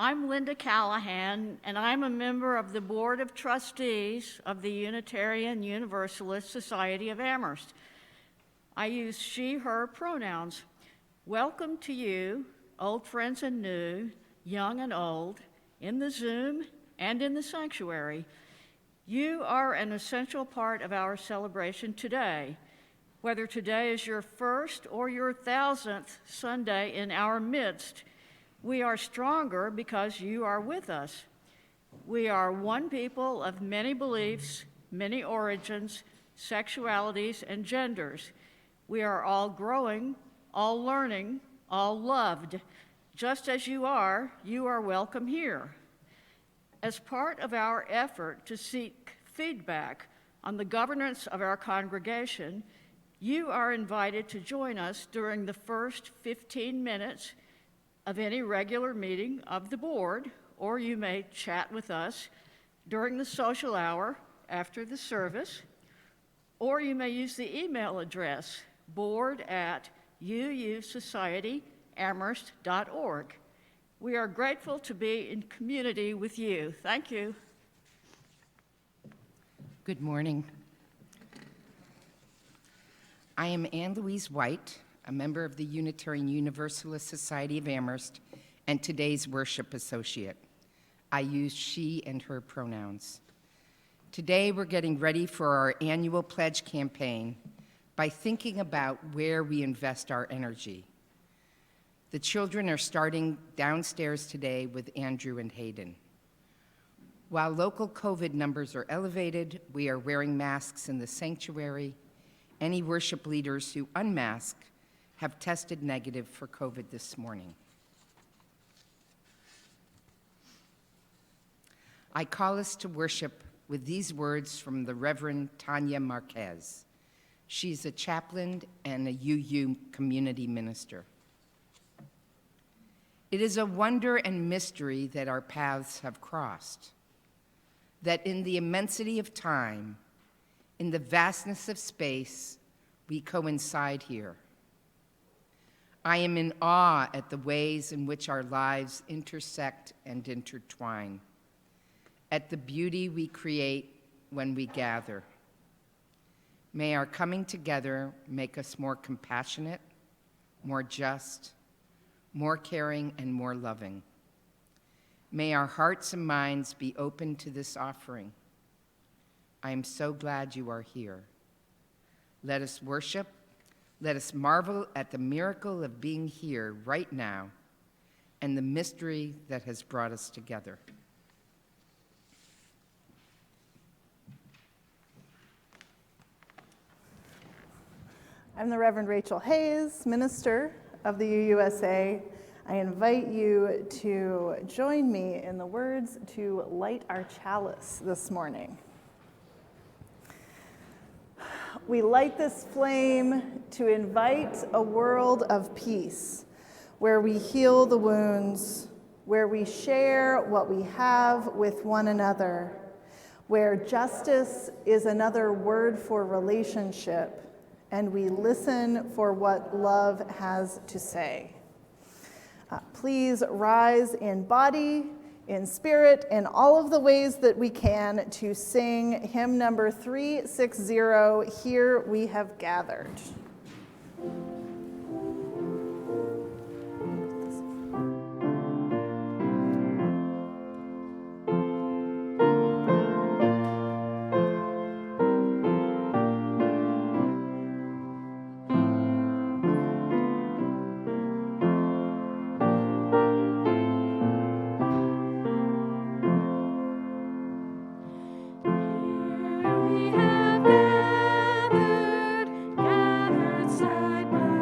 I'm Linda Callahan, and I'm a member of the Board of Trustees of the Unitarian Universalist Society of Amherst. I use she, her pronouns. Welcome to you, old friends and new, young and old, in the Zoom and in the sanctuary. You are an essential part of our celebration today. Whether today is your first or your 1,000th Sunday in our midst, we are stronger because you are with us. We are one people of many beliefs, many origins, sexualities, and genders. We are all growing, all learning, all loved. Just as you are welcome here. As part of our effort to seek feedback on the governance of our congregation, you are invited to join us during the first 15 minutes of any regular meeting of the board, or you may chat with us during the social hour after the service, or you may use the email address board@uusocietyamherst.org. We are grateful to be in community with you. Thank you. Good morning. I am Ann Louise White, a member of the Unitarian Universalist Society of Amherst and today's worship associate. I use she and her pronouns. Today we're getting ready for our annual pledge campaign by thinking about where we invest our energy. The children are starting downstairs today with Andrew and Hayden. While local COVID numbers are elevated, we are wearing masks in the sanctuary. Any worship leaders who unmask have tested negative for COVID this morning. I call us to worship with these words from the Reverend Tanya Marquez. She's a chaplain and a UU community minister. It is a wonder and mystery that our paths have crossed, that in the immensity of time, in the vastness of space, we coincide here. I am in awe at the ways in which our lives intersect and intertwine, at the beauty we create when we gather. May our coming together make us more compassionate, more just, more caring, and more loving. May our hearts and minds be open to this offering. I am so glad you are here. Let us worship. Let us marvel at the miracle of being here right now and the mystery that has brought us together. I'm the Reverend Rachael Hayes, minister of the UUSA. I invite you to join me in the words to light our chalice this morning. We light this flame to invite a world of peace, where we heal the wounds, where we share what we have with one another, where justice is another word for relationship, and we listen for what love has to say. Please rise in body, in spirit, in all of the ways that we can to sing hymn number 360, Here We Have Gathered. Gathered side by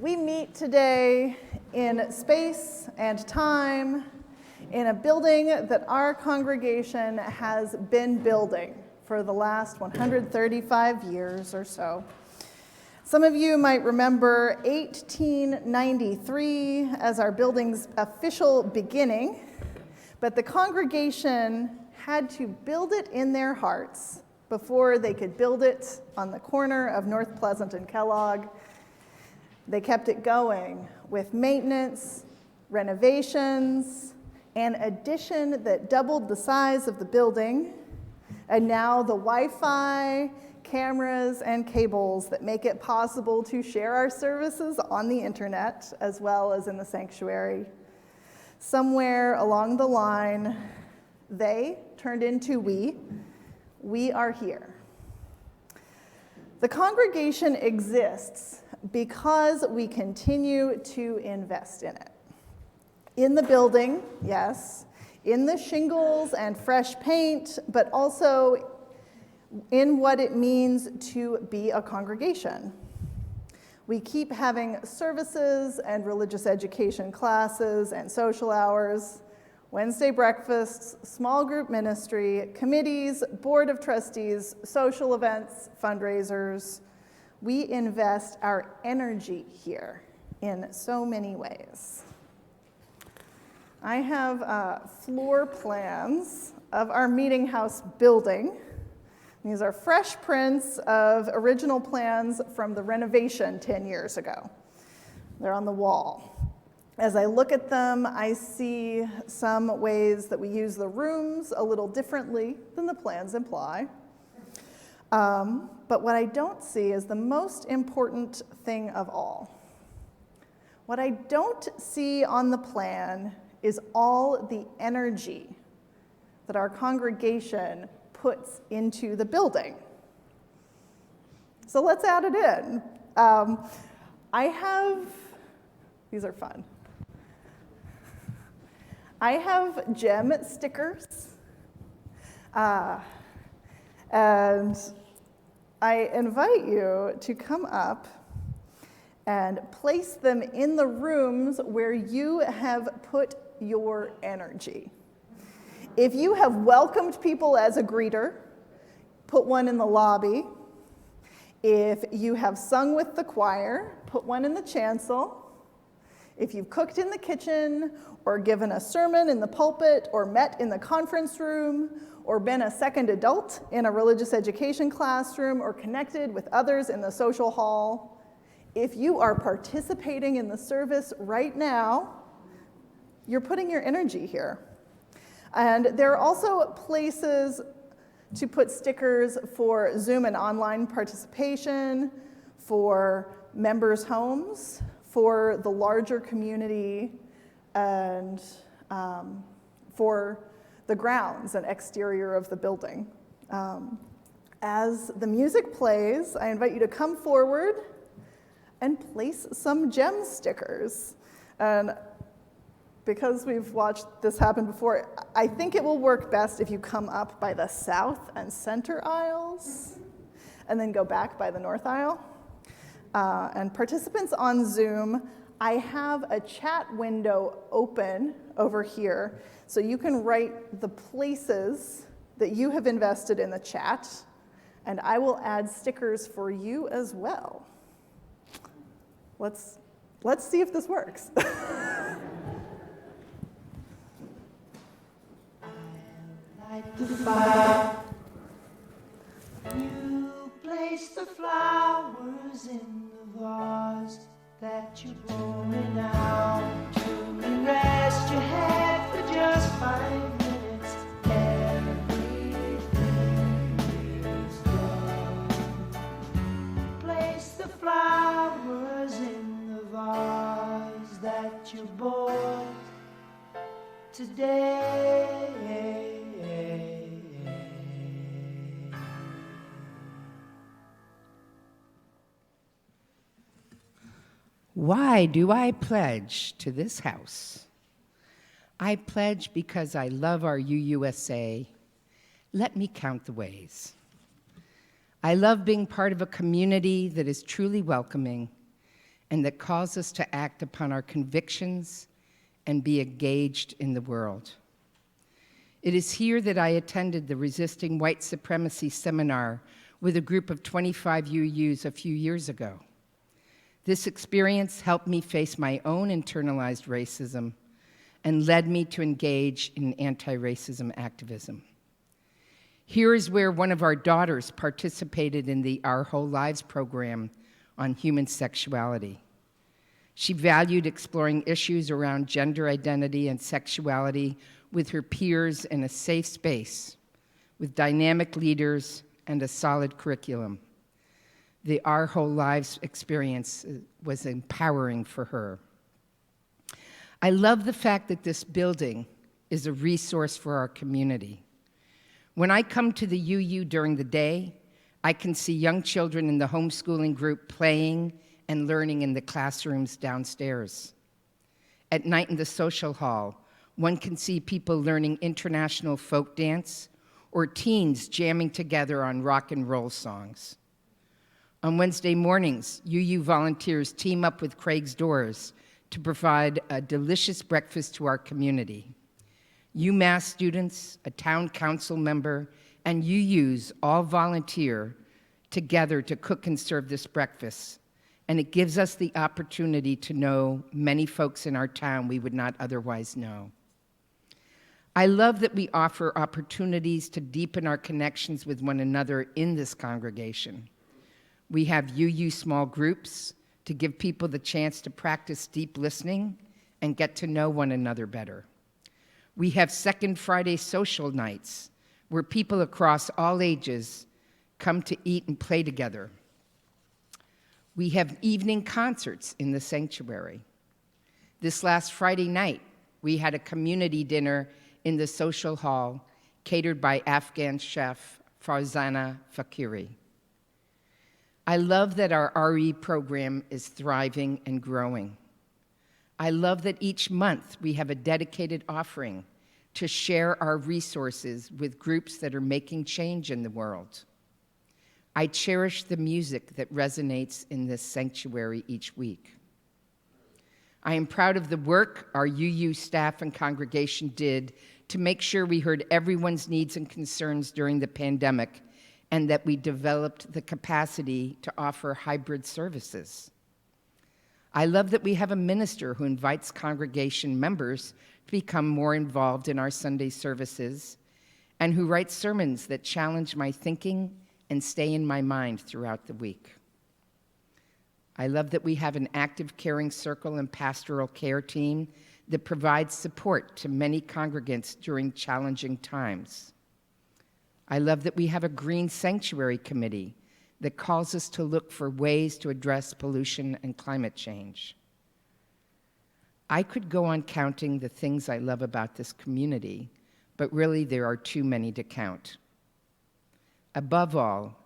We meet today in space and time in a building that our congregation has been building for the last 135 years or so. Some of you might remember 1893 as our building's official beginning, but the congregation had to build it in their hearts before they could build it on the corner of North Pleasant and Kellogg. They kept it going with maintenance, renovations, an addition that doubled the size of the building, and now the Wi-Fi, cameras, and cables that make it possible to share our services on the internet as well as in the sanctuary. Somewhere along the line, they turned into we. We are here. The congregation exists because we continue to invest in it. In the building, yes, in the shingles and fresh paint, but also in what it means to be a congregation. We keep having services and religious education classes and social hours, Wednesday breakfasts, small group ministry, committees, board of trustees, social events, fundraisers. We invest our energy here in so many ways. I have floor plans of our meeting house building. These are fresh prints of original plans from the renovation 10 years ago. They're on the wall. As I look at them, I see some ways that we use the rooms a little differently than the plans imply. But what I don't see is the most important thing of all. What I don't see on the plan is all the energy that our congregation puts into the building. So let's add it in. These are fun. I have gem stickers, and I invite you to come up and place them in the rooms where you have put your energy. If you have welcomed people as a greeter, put one in the lobby. If you have sung with the choir, put one in the chancel. If you've cooked in the kitchen, or given a sermon in the pulpit, or met in the conference room, or been a second adult in a religious education classroom, or connected with others in the social hall, if you are participating in the service right now, you're putting your energy here. And there are also places to put stickers for Zoom and online participation, for members' homes, for the larger community, and for the grounds and exterior of the building. As the music plays, I invite you to come forward and place some gem stickers. And because we've watched this happen before, I think it will work best if you come up by the south and center aisles, and then go back by the north aisle. And participants on Zoom, I have a chat window open over here, so you can write the places that you have invested in the chat, and I will add stickers for you as well. Let's see if this works. You place the flowers in the vase that you pour me now to rest your head for just 5 minutes. Everything is done. Place the flowers in the vase that you bought today. Why do I pledge to this house? I pledge because I love our UUSA. Let me count the ways. I love being part of a community that is truly welcoming and that calls us to act upon our convictions and be engaged in the world. It is here that I attended the Resisting White Supremacy seminar with a group of 25 UUs a few years ago. This experience helped me face my own internalized racism and led me to engage in anti-racism activism. Here is where one of our daughters participated in the Our Whole Lives program on human sexuality. She valued exploring issues around gender identity and sexuality with her peers in a safe space, with dynamic leaders and a solid curriculum. The Our Whole Lives experience was empowering for her. I love the fact that this building is a resource for our community. When I come to the UU during the day, I can see young children in the homeschooling group playing and learning in the classrooms downstairs. At night in the social hall, one can see people learning international folk dance or teens jamming together on rock and roll songs. On Wednesday mornings, UU volunteers team up with Craig's Doors to provide a delicious breakfast to our community. UMass students, a town council member, and UUs all volunteer together to cook and serve this breakfast, and it gives us the opportunity to know many folks in our town we would not otherwise know. I love that we offer opportunities to deepen our connections with one another in this congregation. We have UU small groups to give people the chance to practice deep listening and get to know one another better. We have Second Friday social nights where people across all ages come to eat and play together. We have evening concerts in the sanctuary. This last Friday night, we had a community dinner in the social hall catered by Afghan chef Farzana Fakiri. I love that our RE program is thriving and growing. I love that each month we have a dedicated offering to share our resources with groups that are making change in the world. I cherish the music that resonates in this sanctuary each week. I am proud of the work our UU staff and congregation did to make sure we heard everyone's needs and concerns during the pandemic and that we developed the capacity to offer hybrid services. I love that we have a minister who invites congregation members to become more involved in our Sunday services and who writes sermons that challenge my thinking and stay in my mind throughout the week. I love that we have an active caring circle and pastoral care team that provides support to many congregants during challenging times. I love that we have a green sanctuary committee that calls us to look for ways to address pollution and climate change. I could go on counting the things I love about this community, but really there are too many to count. Above all,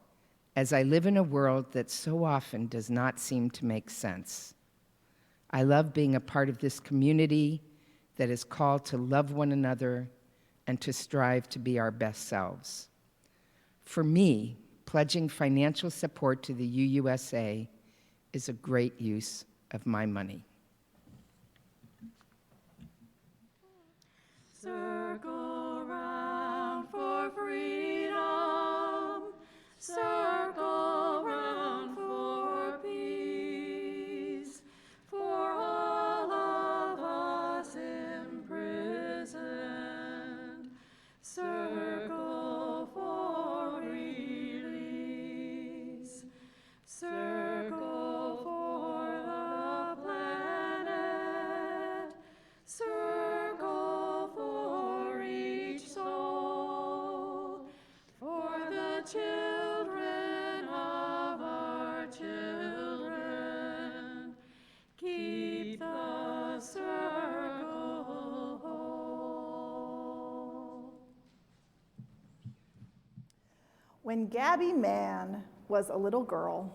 as I live in a world that so often does not seem to make sense, I love being a part of this community that is called to love one another and to strive to be our best selves. For me, pledging financial support to the UUSA is a great use of my money. Circle round for freedom, circle round for peace, for all of us imprisoned, circle for release, circle for the planet, circle for each soul, for the children of our children. Keep the circle whole. When Gabby Mann was a little girl,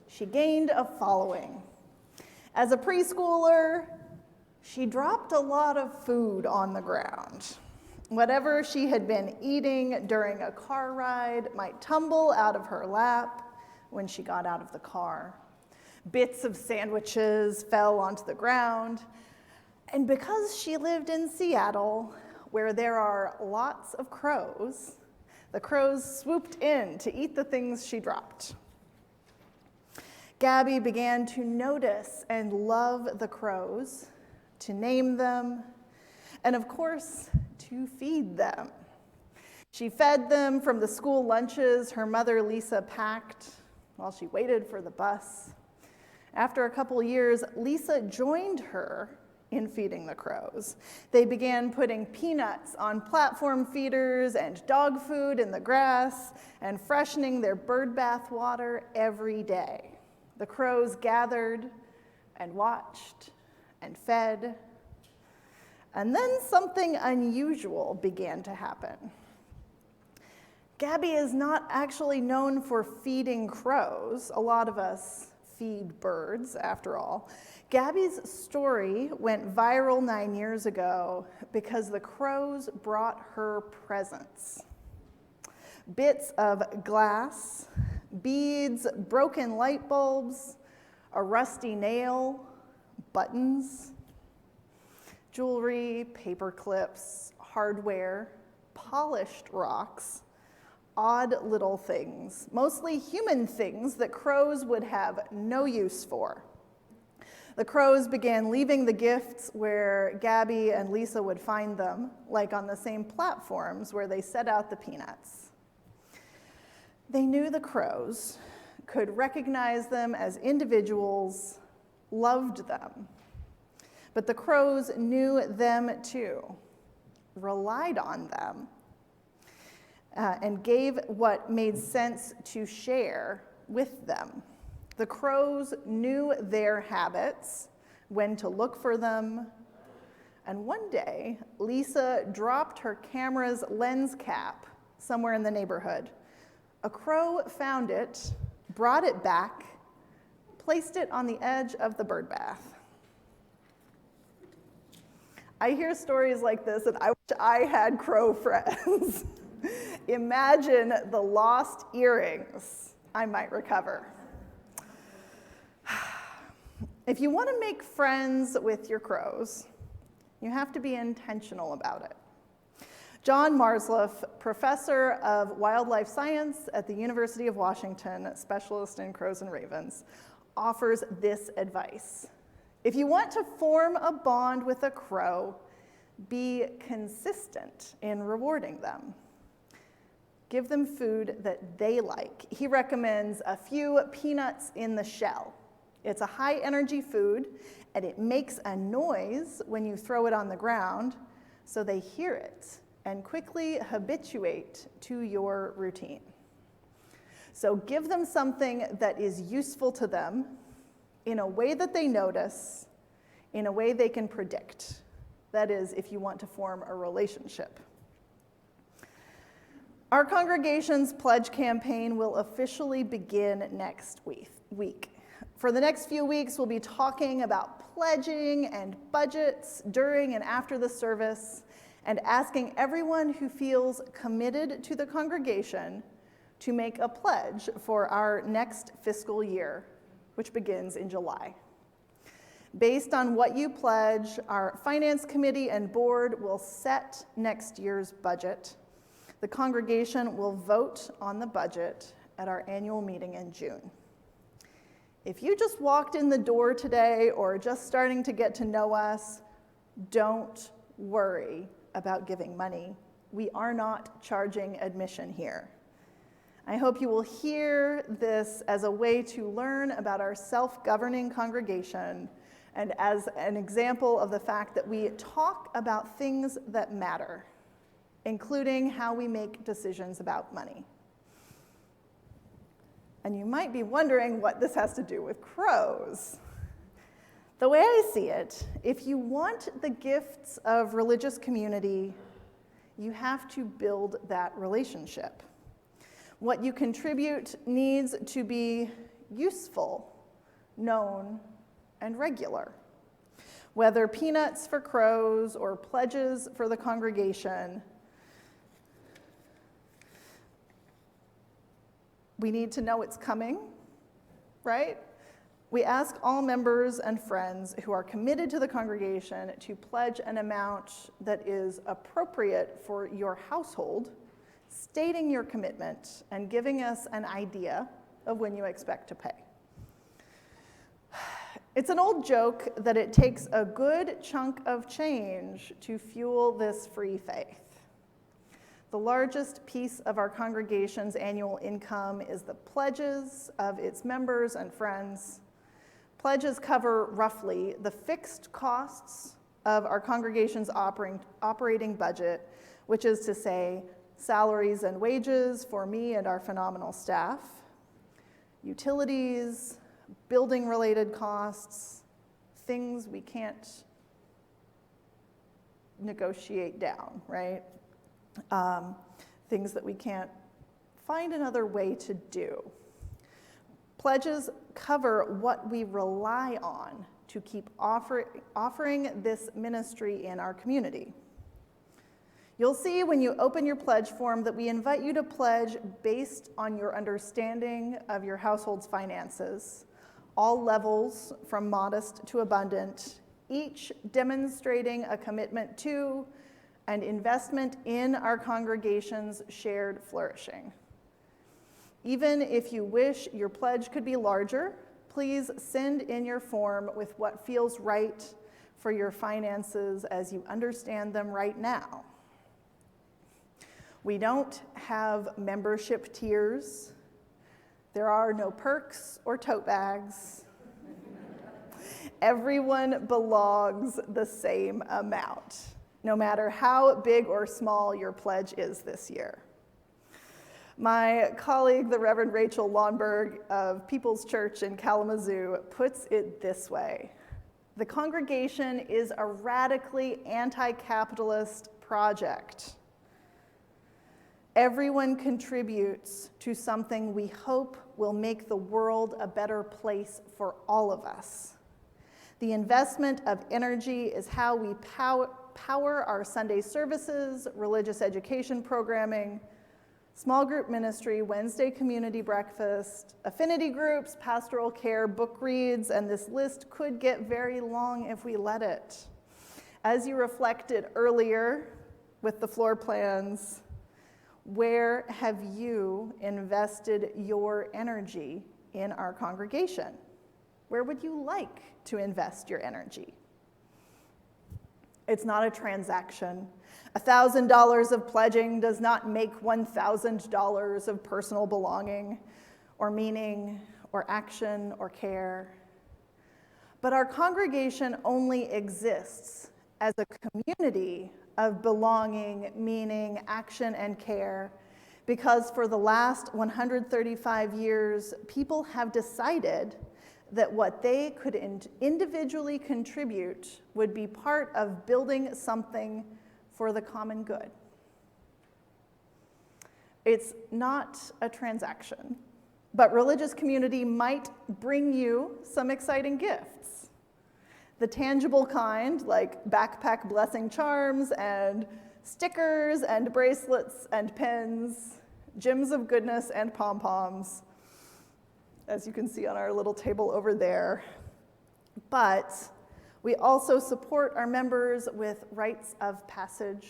she gained a following. As a preschooler, she dropped a lot of food on the ground. Whatever she had been eating during a car ride might tumble out of her lap when she got out of the car. Bits of sandwiches fell onto the ground. And because she lived in Seattle, where there are lots of crows, the crows swooped in to eat the things she dropped. Gabby began to notice and love the crows, to name them, and of course, to feed them. She fed them from the school lunches her mother Lisa packed while she waited for the bus. After a couple years, Lisa joined her in feeding the crows. They began putting peanuts on platform feeders and dog food in the grass and freshening their bird bath water every day. The crows gathered and watched and fed. And then something unusual began to happen. Gabby is not actually known for feeding crows. A lot of us feed birds, after all. Gabby's story went viral 9 years ago because the crows brought her presents. Bits of glass, beads, broken light bulbs, a rusty nail, buttons, jewelry, paper clips, hardware, polished rocks, odd little things, mostly human things that crows would have no use for. The crows began leaving the gifts where Gabby and Lisa would find them, like on the same platforms where they set out the peanuts. They knew the crows, could recognize them as individuals, loved them. But the crows knew them too, relied on them, and gave what made sense to share with them. The crows knew their habits, when to look for them, and one day, Lisa dropped her camera's lens cap somewhere in the neighborhood. A crow found it, brought it back, placed it on the edge of the bird bath. I hear stories like this, and I wish I had crow friends. Imagine the lost earrings I might recover. If you want to make friends with your crows, you have to be intentional about it. John Marsloff, professor of wildlife science at the University of Washington, specialist in crows and ravens, offers this advice. If you want to form a bond with a crow, be consistent in rewarding them. Give them food that they like. He recommends a few peanuts in the shell. It's a high energy food, and it makes a noise when you throw it on the ground, so they hear it and quickly habituate to your routine. So give them something that is useful to them in a way that they notice, in a way they can predict. That is, if you want to form a relationship. Our congregation's pledge campaign will officially begin next week. For the next few weeks, we'll be talking about pledging and budgets during and after the service, and asking everyone who feels committed to the congregation to make a pledge for our next fiscal year, which begins in July. Based on what you pledge, our finance committee and board will set next year's budget. The congregation will vote on the budget at our annual meeting in June. If you just walked in the door today or just starting to get to know us, don't worry about giving money. We are not charging admission here. I hope you will hear this as a way to learn about our self-governing congregation and as an example of the fact that we talk about things that matter, including how we make decisions about money. And you might be wondering what this has to do with crows. The way I see it, if you want the gifts of religious community, you have to build that relationship. What you contribute needs to be useful, known, and regular. Whether peanuts for crows or pledges for the congregation, we need to know it's coming, right? We ask all members and friends who are committed to the congregation to pledge an amount that is appropriate for your household, stating your commitment and giving us an idea of when you expect to pay. It's an old joke that it takes a good chunk of change to fuel this free faith. The largest piece of our congregation's annual income is the pledges of its members and friends. Pledges cover roughly the fixed costs of our congregation's operating budget, which is to say, salaries and wages for me and our phenomenal staff, utilities, building-related costs, things we can't negotiate down, right? Things that we can't find another way to do. Pledges cover what we rely on to keep offering this ministry in our community. You'll see when you open your pledge form that we invite you to pledge based on your understanding of your household's finances, all levels from modest to abundant, each demonstrating a commitment to and investment in our congregation's shared flourishing. Even if you wish your pledge could be larger, please send in your form with what feels right for your finances as you understand them right now. We don't have membership tiers. There are no perks or tote bags. Everyone belongs the same amount, no matter how big or small your pledge is this year. My colleague, the Reverend Rachael Hayes of People's Church in Kalamazoo, puts it this way: the congregation is a radically anti-capitalist project. Everyone contributes to something we hope will make the world a better place for all of us. The investment of energy is how we power our Sunday services, religious education programming, small group ministry, Wednesday community breakfast, affinity groups, pastoral care, book reads, and this list could get very long if we let it. As you reflected earlier with the floor plans, where have you invested your energy in our congregation? Where would you like to invest your energy? It's not a transaction. $1,000 of pledging does not make $1,000 of personal belonging or meaning or action or care. But our congregation only exists as a community of belonging, meaning, action, and care because for the last 135 years, people have decided that what they could individually contribute would be part of building something for the common good. It's not a transaction, but religious community might bring you some exciting gifts. The tangible kind, like backpack blessing charms and stickers and bracelets and pins, gems of goodness and pom-poms, as you can see on our little table over there. But we also support our members with rites of passage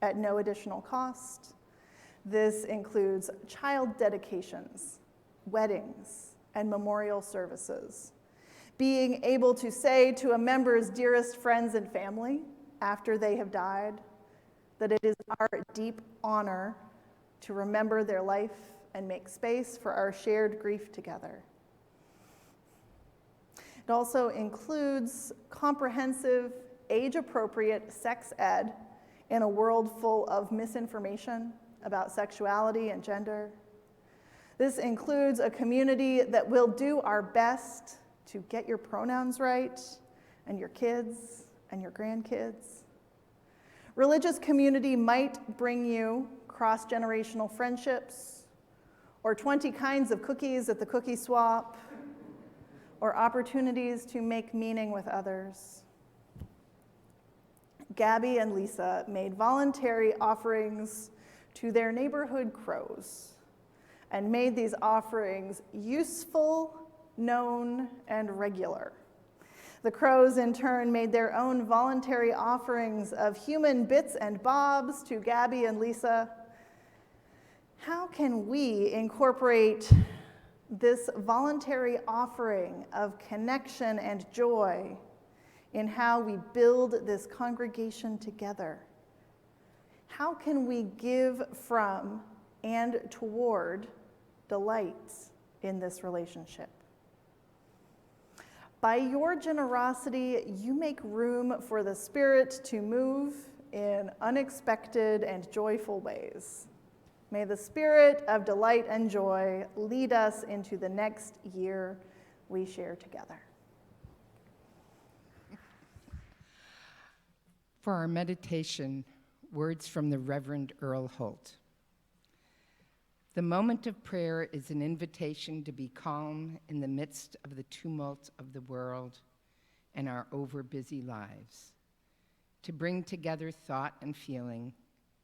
at no additional cost. This includes child dedications, weddings, and memorial services. Being able to say to a member's dearest friends and family after they have died that it is our deep honor to remember their life and make space for our shared grief together. It also includes comprehensive, age-appropriate sex ed in a world full of misinformation about sexuality and gender. This includes a community that will do our best to get your pronouns right, and your kids and your grandkids. Religious community might bring you cross-generational friendships, or 20 kinds of cookies at the cookie swap, or opportunities to make meaning with others. Gabby and Lisa made voluntary offerings to their neighborhood crows and made these offerings useful, known, and regular. The crows, in turn, made their own voluntary offerings of human bits and bobs to Gabby and Lisa. How can we incorporate this voluntary offering of connection and joy in how we build this congregation together? How can we give from and toward delights in this relationship? By your generosity, you make room for the Spirit to move in unexpected and joyful ways. May the Spirit of delight and joy lead us into the next year we share together. For our meditation, words from the Reverend Earl Holt. The moment of prayer is an invitation to be calm in the midst of the tumult of the world and our overbusy lives, to bring together thought and feeling,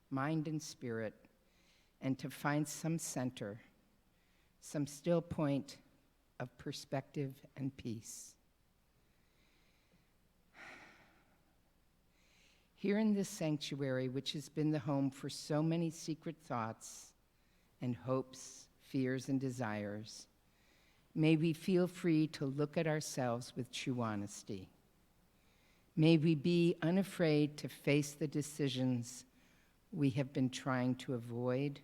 mind and spirit, and to find some center, some still point of perspective and peace. Here in this sanctuary, which has been the home for so many secret thoughts and hopes, fears, and desires, may we feel free to look at ourselves with true honesty. May we be unafraid to face the decisions we have been trying to avoid,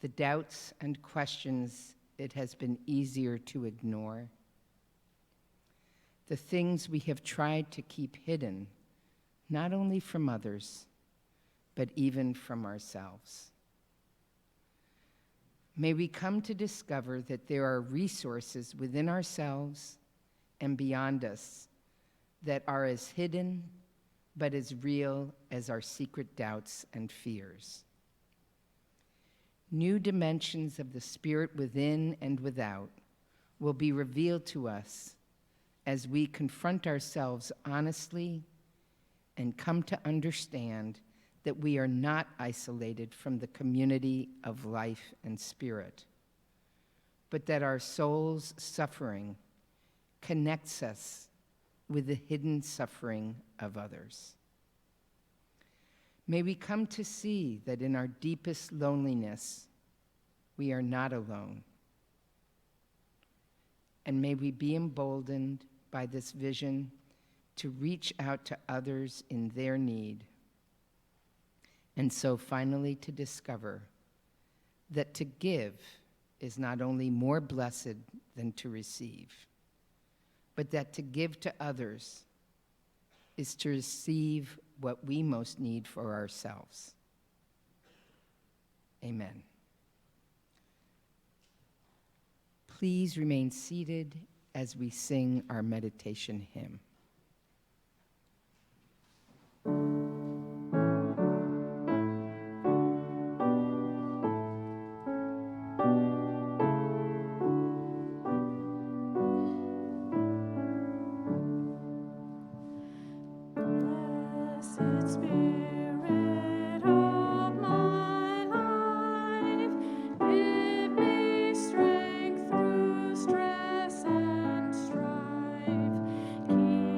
the doubts and questions it has been easier to ignore, the things we have tried to keep hidden, not only from others, but even from ourselves. May we come to discover that there are resources within ourselves and beyond us that are as hidden but as real as our secret doubts and fears. New dimensions of the Spirit within and without will be revealed to us as we confront ourselves honestly and come to understand that we are not isolated from the community of life and spirit, but that our soul's suffering connects us with the hidden suffering of others. May we come to see that in our deepest loneliness, we are not alone. And may we be emboldened by this vision to reach out to others in their need. And so finally to discover that to give is not only more blessed than to receive, but that to give to others is to receive what we most need for ourselves. Amen. Please remain seated as we sing our meditation hymn. Blessed Spirit of my life, give me strength through stress and strife. Keep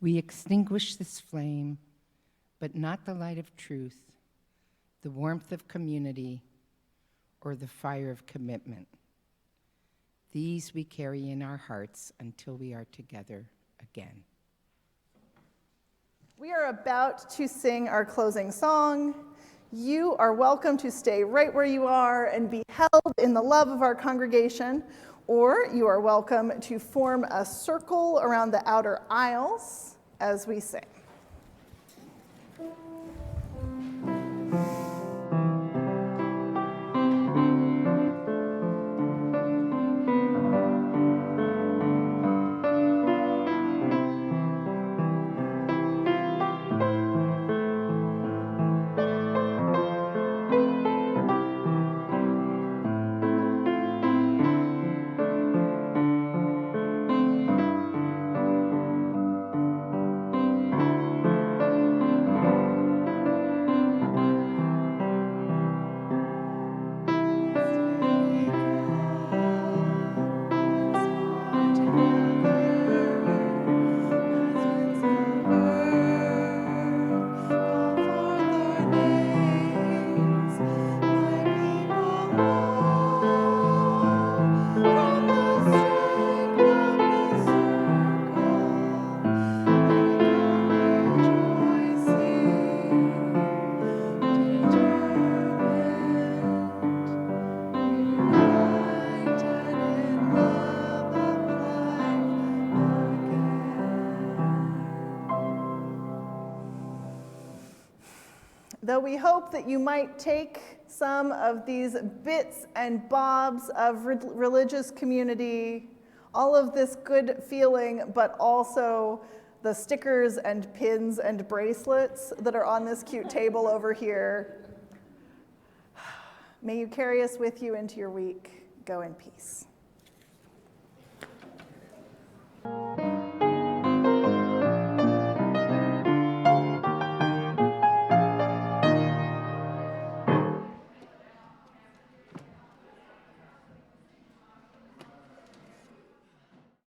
We extinguish this flame, but not the light of truth, the warmth of community, or the fire of commitment. These we carry in our hearts until we are together again. We are about to sing our closing song. You are welcome to stay right where you are and be held in the love of our congregation, or you are welcome to form a circle around the outer aisles as we sing. Though we hope that you might take some of these bits and bobs of religious community, all of this good feeling, but also the stickers and pins and bracelets that are on this cute table over here. May you carry us with you into your week. Go in peace.